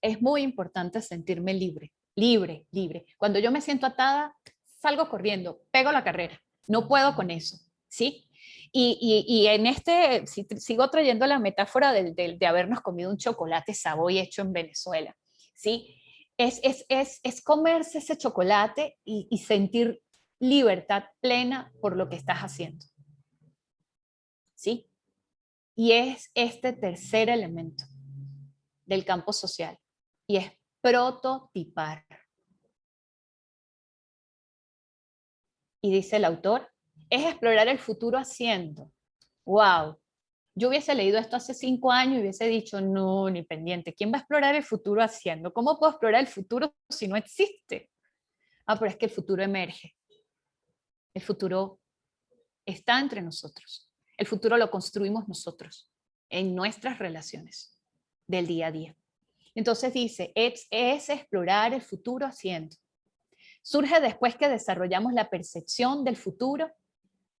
es muy importante sentirme libre, libre, libre. Cuando yo me siento atada, salgo corriendo, pego la carrera. No puedo con eso, ¿sí? Y en si sigo trayendo la metáfora de habernos comido un chocolate Savoy hecho en Venezuela, ¿sí? Es comerse ese chocolate y sentir libertad plena por lo que estás haciendo, ¿sí? Y es este tercer elemento del campo social, y es prototipar. Y dice el autor, es explorar el futuro haciendo. ¡Wow! Yo hubiese leído esto hace 5 años y hubiese dicho, no, ni pendiente. ¿Quién va a explorar el futuro haciendo? ¿Cómo puedo explorar el futuro si no existe? Ah, pero es que el futuro emerge. El futuro está entre nosotros. El futuro lo construimos nosotros en nuestras relaciones del día a día. Entonces dice, es explorar el futuro haciendo. Surge después que desarrollamos la percepción del futuro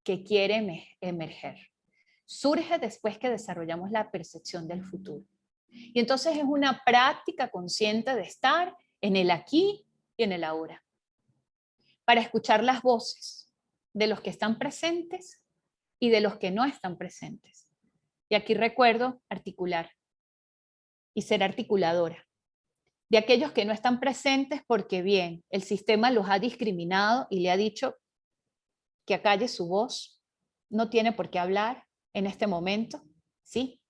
que quiere emerger. Surge después que desarrollamos la percepción del futuro. Y entonces es una práctica consciente de estar en el aquí y en el ahora, para escuchar las voces de los que están presentes y de los que no están presentes. Y aquí recuerdo articular y ser articuladora. De aquellos que no están presentes porque bien, el sistema los ha discriminado y le ha dicho que acalle su voz, no tiene por qué hablar en este momento, ¿sí?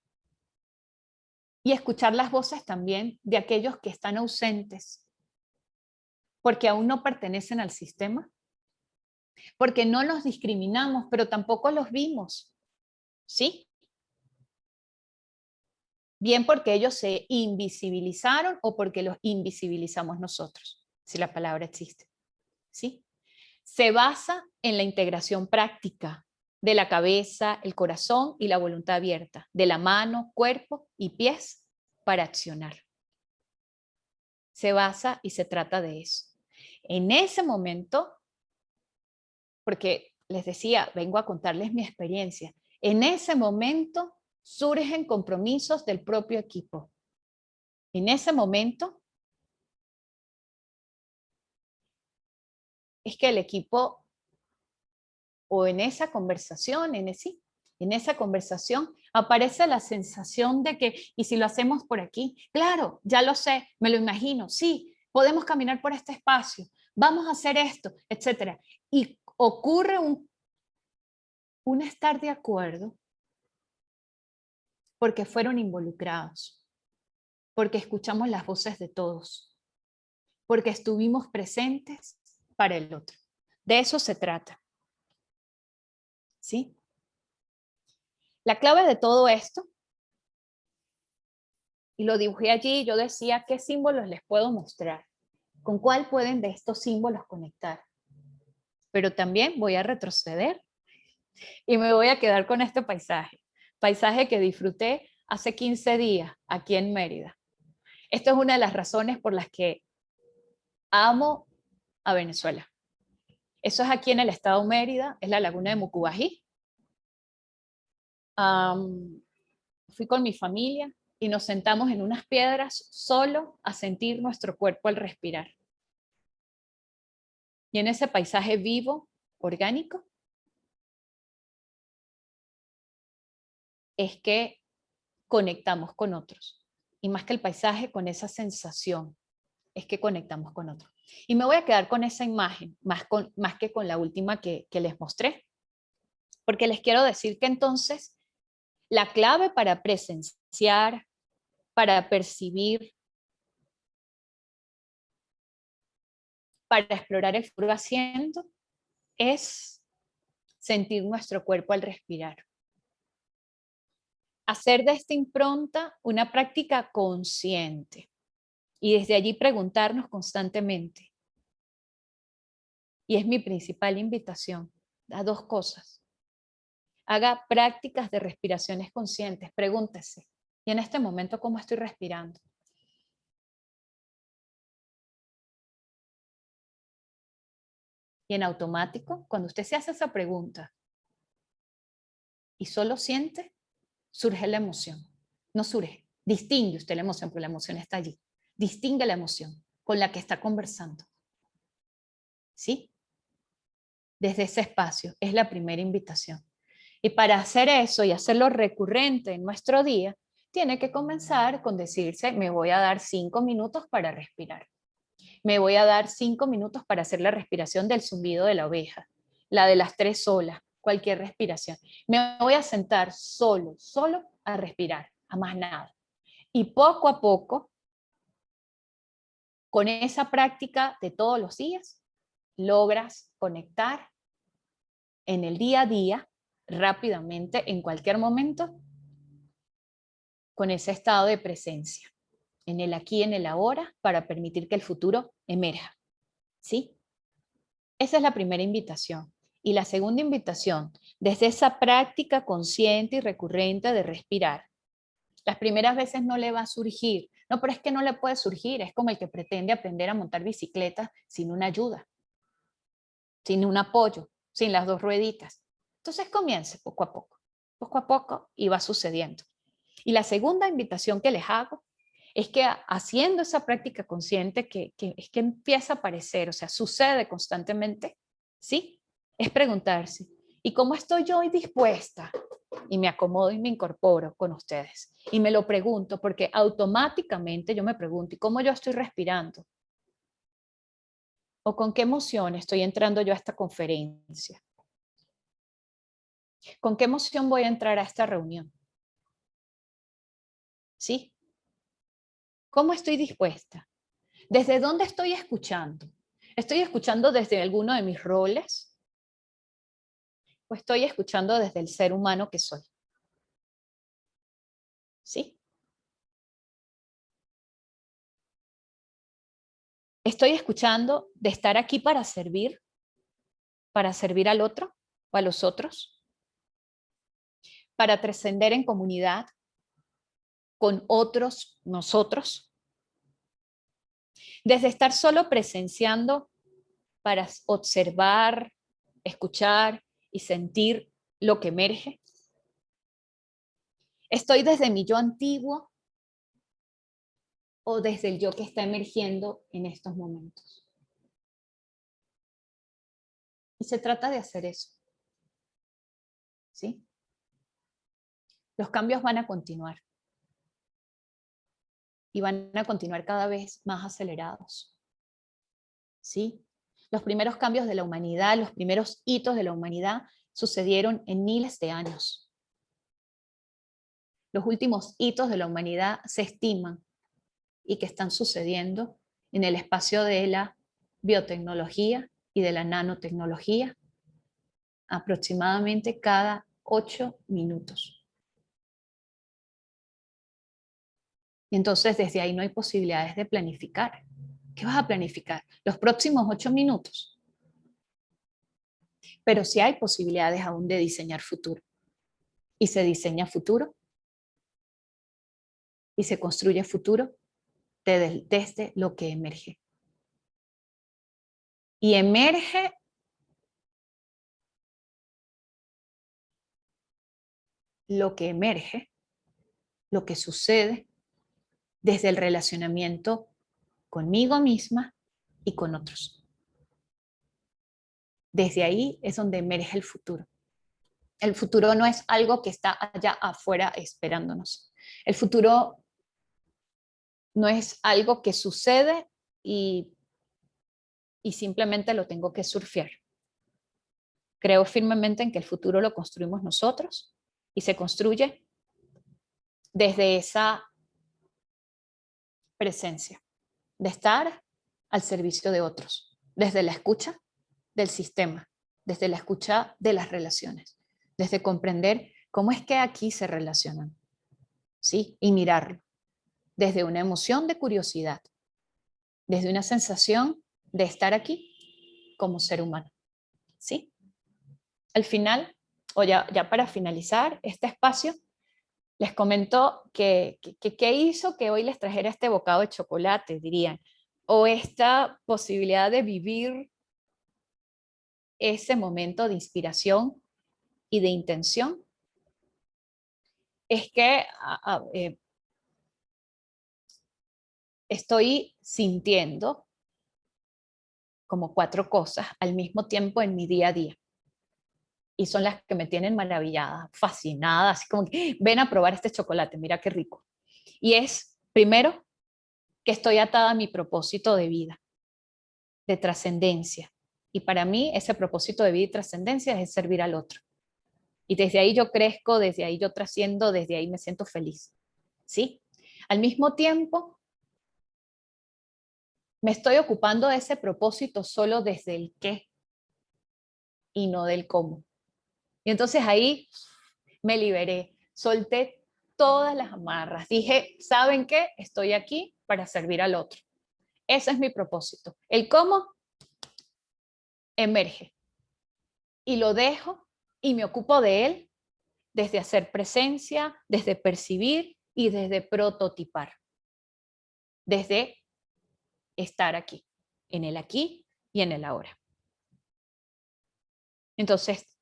Y escuchar las voces también de aquellos que están ausentes porque aún no pertenecen al sistema, porque no los discriminamos, pero tampoco los vimos, ¿sí? Bien porque ellos se invisibilizaron o porque los invisibilizamos nosotros, si la palabra existe, ¿sí? Se basa en la integración práctica de la cabeza, el corazón y la voluntad abierta, de la mano, cuerpo y pies para accionar. Se basa y se trata de eso. En ese momento, porque les decía, vengo a contarles mi experiencia, en ese momento surgen compromisos del propio equipo. En ese momento es que el equipo, o en esa conversación, en esa conversación aparece la sensación de que, ¿y si lo hacemos por aquí? Claro, ya lo sé, me lo imagino, sí, podemos caminar por este espacio, vamos a hacer esto, etcétera. Y ocurre un estar de acuerdo porque fueron involucrados, porque escuchamos las voces de todos, porque estuvimos presentes para el otro. De eso se trata, ¿sí? La clave de todo esto, y lo dibujé allí, yo decía, ¿qué símbolos les puedo mostrar? ¿Con cuál pueden de estos símbolos conectar? pero también voy a retroceder y me voy a quedar con este paisaje que disfruté hace 15 días aquí en Mérida. Esto es una de las razones por las que amo a Venezuela. Eso es aquí en el estado Mérida, es la laguna de Mucubají. Fui con mi familia y nos sentamos en unas piedras solo a sentir nuestro cuerpo al respirar. Y en ese paisaje vivo, orgánico, es que conectamos con otros. Y más que el paisaje, con esa sensación, es que conectamos con otros. Y me voy a quedar con esa imagen, más que con la última que les mostré. Porque les quiero decir que entonces la clave para presenciar, para percibir, para explorar el futuro haciendo, es sentir nuestro cuerpo al respirar. Hacer de esta impronta una práctica consciente y desde allí preguntarnos constantemente. Y es mi principal invitación a dos cosas. Haga prácticas de respiraciones conscientes, pregúntese, ¿y en este momento cómo estoy respirando? Y en automático, cuando usted se hace esa pregunta y solo siente, surge la emoción. No surge, distingue usted la emoción, porque la emoción está allí. Distingue la emoción con la que está conversando. ¿Sí? Desde ese espacio es la primera invitación. Y para hacer eso y hacerlo recurrente en nuestro día, tiene que comenzar con decirse, me voy a dar 5 minutos para respirar. Me voy a dar 5 minutos para hacer la respiración del zumbido de la oveja, la de las 3 olas, cualquier respiración. Me voy a sentar solo a respirar, a más nada. Y poco a poco, con esa práctica de todos los días, logras conectar en el día a día, rápidamente, en cualquier momento, con ese estado de presencia, en el aquí, en el ahora, para permitir que el futuro emerja. ¿Sí? Esa es la primera invitación. Y la segunda invitación, desde esa práctica consciente y recurrente de respirar. Las primeras veces no le va a surgir. No, pero es que no le puede surgir. Es como el que pretende aprender a montar bicicleta sin una ayuda, sin un apoyo, sin las 2 rueditas. Entonces comience poco a poco y va sucediendo. Y la segunda invitación que les hago es que haciendo esa práctica consciente es que empieza a aparecer, o sea, sucede constantemente, ¿sí? Es preguntarse, ¿y cómo estoy yo hoy dispuesta? Y me acomodo y me incorporo con ustedes. Y me lo pregunto porque automáticamente yo me pregunto, ¿y cómo yo estoy respirando? ¿O con qué emoción estoy entrando yo a esta conferencia? ¿Con qué emoción voy a entrar a esta reunión? ¿Sí? ¿Cómo estoy dispuesta? ¿Desde dónde estoy escuchando? ¿Estoy escuchando desde alguno de mis roles? ¿O estoy escuchando desde el ser humano que soy? ¿Sí? ¿Estoy escuchando de estar aquí para servir al otro o a los otros? ¿Para trascender en comunidad con otros nosotros? Desde estar solo presenciando para observar, escuchar y sentir lo que emerge. ¿Estoy desde mi yo antiguo o desde el yo que está emergiendo en estos momentos? Y se trata de hacer eso. ¿Sí? Los cambios van a continuar. Y van a continuar cada vez más acelerados. ¿Sí? Los primeros cambios de la humanidad, los primeros hitos de la humanidad sucedieron en miles de años. Los últimos hitos de la humanidad se estiman y que están sucediendo en el espacio de la biotecnología y de la nanotecnología aproximadamente cada 8 minutos. Y entonces desde ahí no hay posibilidades de planificar. ¿Qué vas a planificar? Los próximos 8 minutos. pero sí hay posibilidades aún de diseñar futuro. Y se diseña futuro y se construye futuro desde lo que emerge. Y emerge lo que emerge, lo que sucede desde el relacionamiento conmigo misma y con otros. Desde ahí es donde emerge el futuro. El futuro no es algo que está allá afuera esperándonos. El futuro no es algo que sucede y simplemente lo tengo que surfear. Creo firmemente en que el futuro lo construimos nosotros y se construye desde esa presencia, de estar al servicio de otros, desde la escucha del sistema, desde la escucha de las relaciones, desde comprender cómo es que aquí se relacionan, ¿sí? Y mirarlo, desde una emoción de curiosidad, desde una sensación de estar aquí como ser humano, ¿sí? Al final, o ya para finalizar este espacio, les comento que hizo que hoy les trajera este bocado de chocolate, dirían, o esta posibilidad de vivir ese momento de inspiración y de intención, es que estoy sintiendo como 4 cosas al mismo tiempo en mi día a día. Y son las que me tienen maravillada, fascinada, así como que ven a probar este chocolate, mira qué rico. Y es, primero, que estoy atada a mi propósito de vida, de trascendencia. Y para mí ese propósito de vida y trascendencia es servir al otro. Y desde ahí yo crezco, desde ahí yo trasciendo, desde ahí me siento feliz. ¿Sí? Al mismo tiempo, me estoy ocupando de ese propósito solo desde el qué y no del cómo. Y entonces ahí me liberé, solté todas las amarras. Dije, ¿saben qué? Estoy aquí para servir al otro. Ese es mi propósito. El cómo emerge. Y lo dejo y me ocupo de él desde hacer presencia, desde percibir y desde prototipar. Desde estar aquí, en el aquí y en el ahora. Entonces,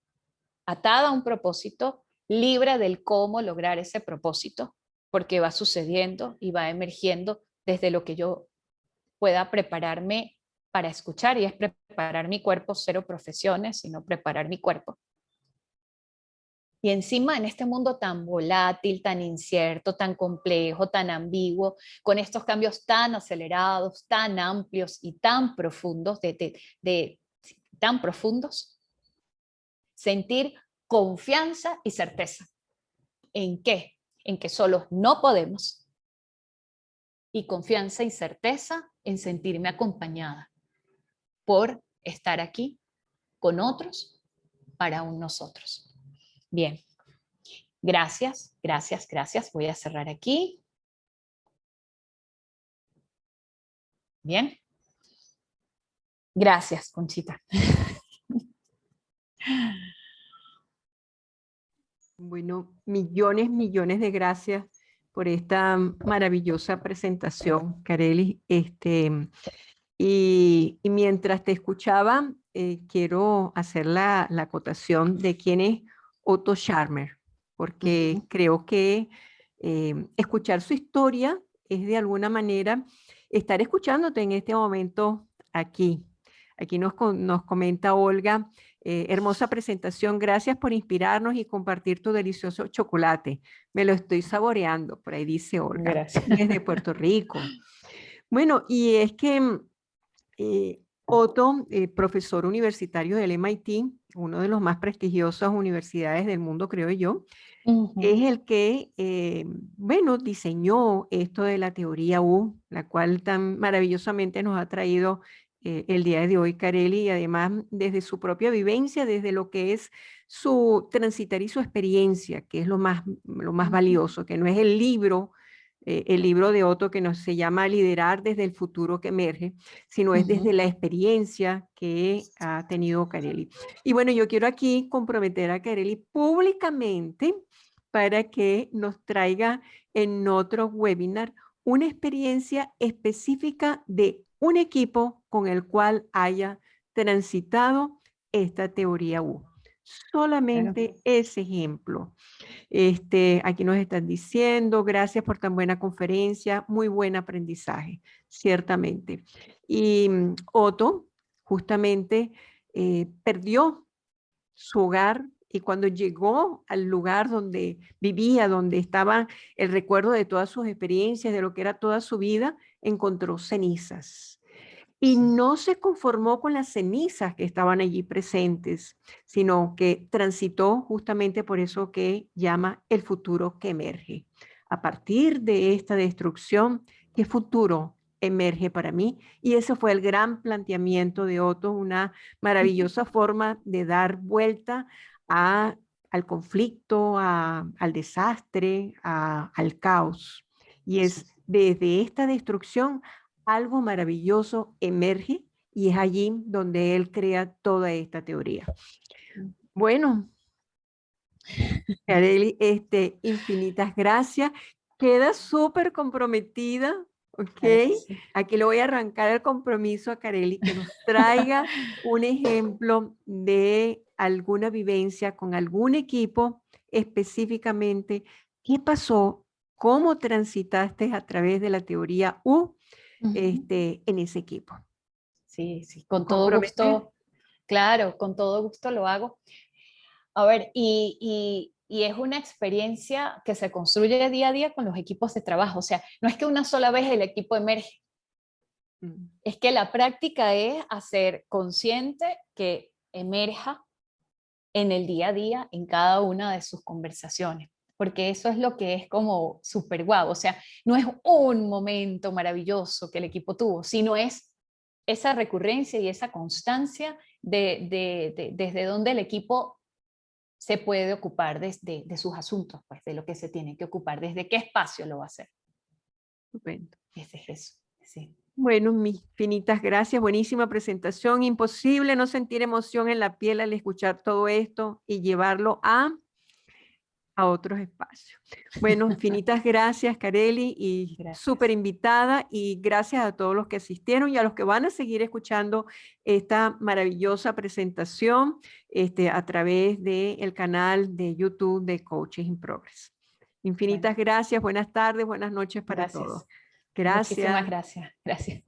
atada a un propósito, libre del cómo lograr ese propósito, porque va sucediendo y va emergiendo desde lo que yo pueda prepararme para escuchar, y es preparar mi cuerpo, cero profesiones, sino preparar mi cuerpo. Y encima en este mundo tan volátil, tan incierto, tan complejo, tan ambiguo, con estos cambios tan acelerados, tan amplios y tan profundos, tan profundos, sentir confianza y certeza. ¿En qué? En que solos no podemos. Y confianza y certeza en sentirme acompañada por estar aquí con otros para un nosotros. Bien, gracias, gracias, gracias. Voy a cerrar aquí. Bien. Gracias, Conchita. Bueno, millones, millones de gracias por esta maravillosa presentación, Kareli. Y mientras te escuchaba, quiero hacer la acotación de quién es Otto Scharmer, porque creo que escuchar su historia es de alguna manera estar escuchándote en este momento aquí. Aquí nos comenta Olga, hermosa presentación, gracias por inspirarnos y compartir tu delicioso chocolate. Me lo estoy saboreando, por ahí dice Olga, Gracias. desde Puerto Rico. Bueno, y es que Otto, profesor universitario del MIT, uno de los más prestigiosas universidades del mundo, creo yo, es el que, bueno, diseñó esto de la teoría U, la cual tan maravillosamente nos ha traído el día de hoy Kareli, y además desde su propia vivencia, desde lo que es su transitar y su experiencia, que es lo más valioso, que no es el libro el libro de Otto que se llama Liderar desde el futuro que emerge, sino es desde la experiencia que ha tenido Carely. Y bueno, yo quiero aquí comprometer a Carely públicamente para que nos traiga en otro webinar una experiencia específica de un equipo con el cual haya transitado esta teoría U. Solamente ese ejemplo. Aquí nos están diciendo, gracias por tan buena conferencia, muy buen aprendizaje, ciertamente. Y Otto justamente perdió su hogar y cuando llegó al lugar donde vivía, donde estaba el recuerdo de todas sus experiencias, de lo que era toda su vida, encontró cenizas. Y no se conformó con las cenizas que estaban allí presentes, sino que transitó justamente por eso que llama el futuro que emerge. A partir de esta destrucción, ¿qué futuro emerge para mí? Y ese fue el gran planteamiento de Otto, una maravillosa forma de dar vuelta al conflicto, al desastre, al caos. Y es desde esta destrucción algo maravilloso emerge y es allí donde él crea toda esta teoría. Bueno, Carely, infinitas gracias. Queda súper comprometida, ¿ok? Aquí le voy a arrancar el compromiso a Carely que nos traiga un ejemplo de alguna vivencia con algún equipo específicamente. ¿Qué pasó? ¿Cómo transitaste a través de la teoría U en ese equipo? Sí, sí, con todo gusto, claro, con todo gusto lo hago. A ver, y es una experiencia que se construye día a día con los equipos de trabajo. O sea, no es que una sola vez el equipo emerge, es que la práctica es hacer consciente que emerja en el día a día, en cada una de sus conversaciones, porque eso es lo que es como súper guau. O sea, no es un momento maravilloso que el equipo tuvo, sino es esa recurrencia y esa constancia desde donde el equipo se puede ocupar de sus asuntos, pues de lo que se tiene que ocupar, desde qué espacio lo va a hacer. Estupendo. Ese es eso, sí. Bueno, mis finitas gracias, buenísima presentación. Imposible no sentir emoción en la piel al escuchar todo esto y llevarlo a otros espacios. Bueno, infinitas gracias, Carely, y súper invitada, y gracias a todos los que asistieron y a los que van a seguir escuchando esta maravillosa presentación a través del canal de YouTube de Coaches in Progress. Infinitas gracias, buenas tardes, buenas noches para todos. Gracias. Muchísimas gracias. Gracias.